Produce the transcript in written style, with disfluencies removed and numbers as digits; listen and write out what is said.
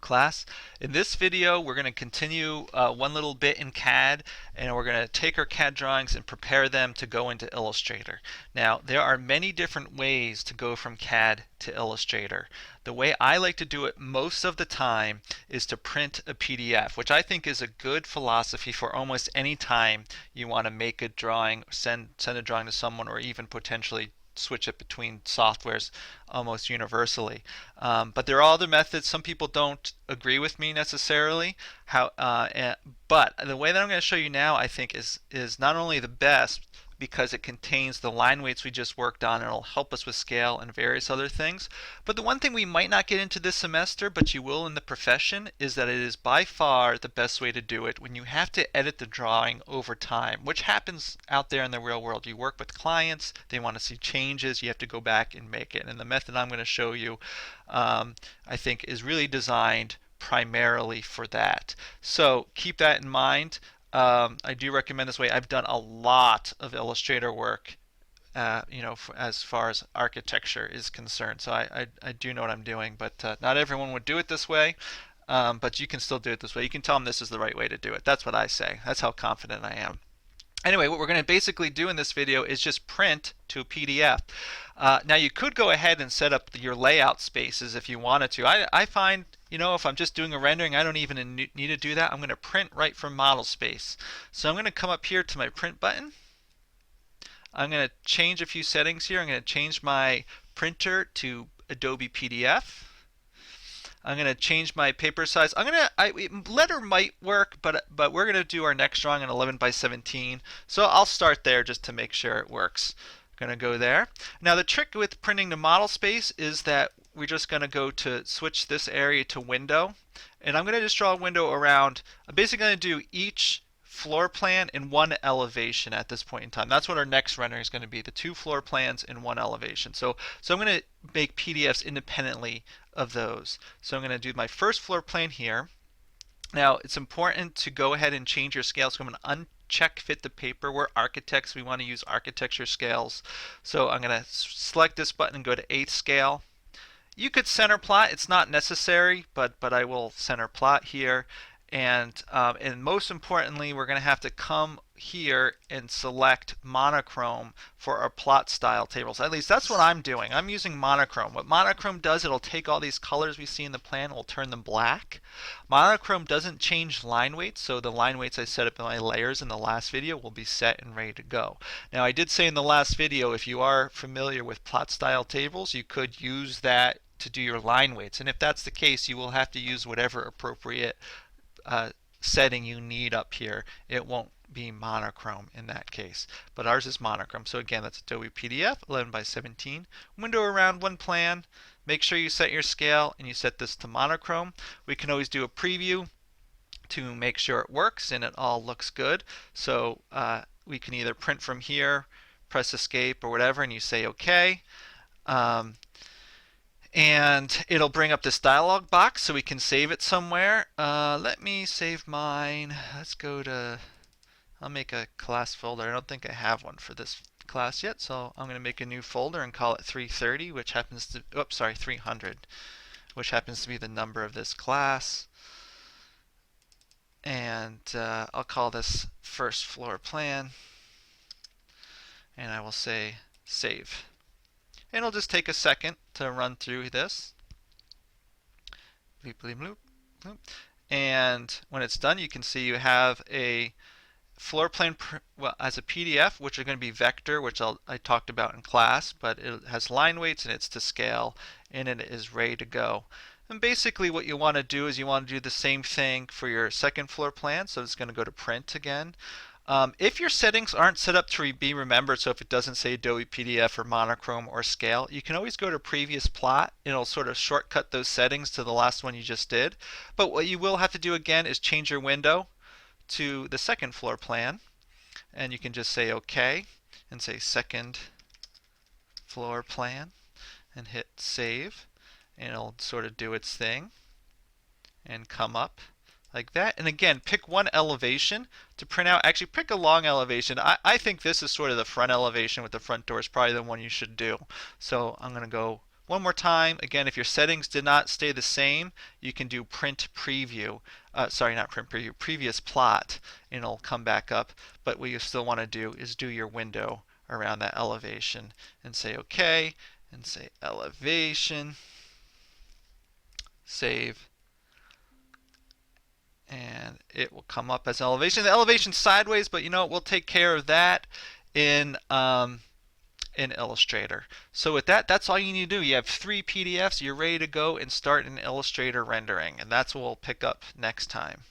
class. In this video we're going to continue one little bit in CAD, and we're going to take our CAD drawings and prepare them to go into Illustrator. Now there are many different ways to go from CAD to Illustrator. The way I like to do it most of the time is to print a PDF, which I think is a good philosophy for almost any time you want to make a drawing, send a drawing to someone, or even potentially switch it between softwares almost universally. But there are other methods. Some people don't agree with me necessarily. But the way that I'm going to show you now, I think, is not only the best because it contains the line weights we just worked on, and it'll help us with scale and various other things. But the one thing we might not get into this semester, but you will in the profession, is that it is by far the best way to do it when you have to edit the drawing over time, which happens out there in the real world. You work with clients, they want to see changes, you have to go back and make it. And the method I'm going to show you, I think, is really designed primarily for that. So keep that in mind. I do recommend this way. I've done a lot of Illustrator work, as far as architecture is concerned. So I do know what I'm doing, but not everyone would do it this way. But you can still do it this way. You can tell them this is the right way to do it. That's what I say. That's how confident I am. Anyway, what we're going to basically do in this video is just print to a PDF. Now you could go ahead and set up your layout spaces if you wanted to. I find, if I'm just doing a rendering, I don't even need to do that. I'm going to print right from model space. So I'm going to come up here to my print button. I'm going to change a few settings here. I'm going to change my printer to Adobe PDF. I'm going to change my paper size. Letter might work, but we're going to do our next drawing in 11 by 17. So I'll start there just to make sure it works. I'm going to go there. Now the trick with printing to model space is that we're just going to go to switch this area to window. And I'm going to just draw a window around. I'm basically going to do each floor plan in one elevation at this point in time. That's what our next rendering is going to be, the two floor plans in one elevation. So I'm going to make PDFs independently of those. So I'm going to do my first floor plan here. Now it's important to go ahead and change your scale. So I'm going to uncheck fit the paper. We're architects. We want to use architecture scales. So I'm going to select this button and go to 8th scale. You could center plot. It's not necessary, but I will center plot here. And most importantly, we're going to have to come here and select monochrome for our plot style tables. At least that's what I'm doing. I'm using monochrome. What monochrome does, it'll take all these colors we see in the plan and will turn them black. Monochrome doesn't change line weights, so the line weights I set up in my layers in the last video will be set and ready to go. Now I did say in the last video, if you are familiar with plot style tables, you could use that to do your line weights. And if that's the case, you will have to use whatever appropriate setting you need up here. It won't be monochrome in that case, but ours is monochrome. So again, that's Adobe PDF 11 by 17. Window around one plan. Make sure you set your scale and you set this to monochrome. We can always do a preview to make sure it works and it all looks good. So we can either print from here, press escape or whatever, and you say OK. And it'll bring up this dialog box so we can save it somewhere. Let me save mine. I'll make a class folder. I don't think I have one for this class yet, so I'm going to make a new folder and call it 330, which happens to, 300, which happens to be the number of this class. And I'll call this first floor plan, and I will say save. And it'll just take a second to run through this. Bleep, bleep, bloop, bloop. And when it's done, you can see you have a floor plan as a PDF, which are going to be vector, which I talked about in class, but it has line weights and it's to scale, and it is ready to go. And basically what you want to do is you want to do the same thing for your second floor plan. So it's going to go to print again. If your settings aren't set up to be remembered, so if it doesn't say Adobe PDF or monochrome or scale, you can always go to previous plot. It'll sort of shortcut those settings to the last one you just did. But what you will have to do again is change your window to the second floor plan, and you can just say OK and say second floor plan and hit save, and it'll sort of do its thing and come up like that. And again, pick one elevation to print out. Actually, pick a long elevation. I think this is sort of the front elevation with the front door is probably the one you should do. So I'm going to go One more time, again, if your settings did not stay the same, you can do print preview. Sorry, not print preview, previous plot, and it'll come back up. But what you still want to do is do your window around that elevation and say OK, and say elevation, save, and it will come up as elevation. The elevation's sideways, but you know, we'll take care of that in Illustrator. So with that, that's all you need to do. You have 3 PDFs, you're ready to go and start an Illustrator rendering, and that's what we'll pick up next time.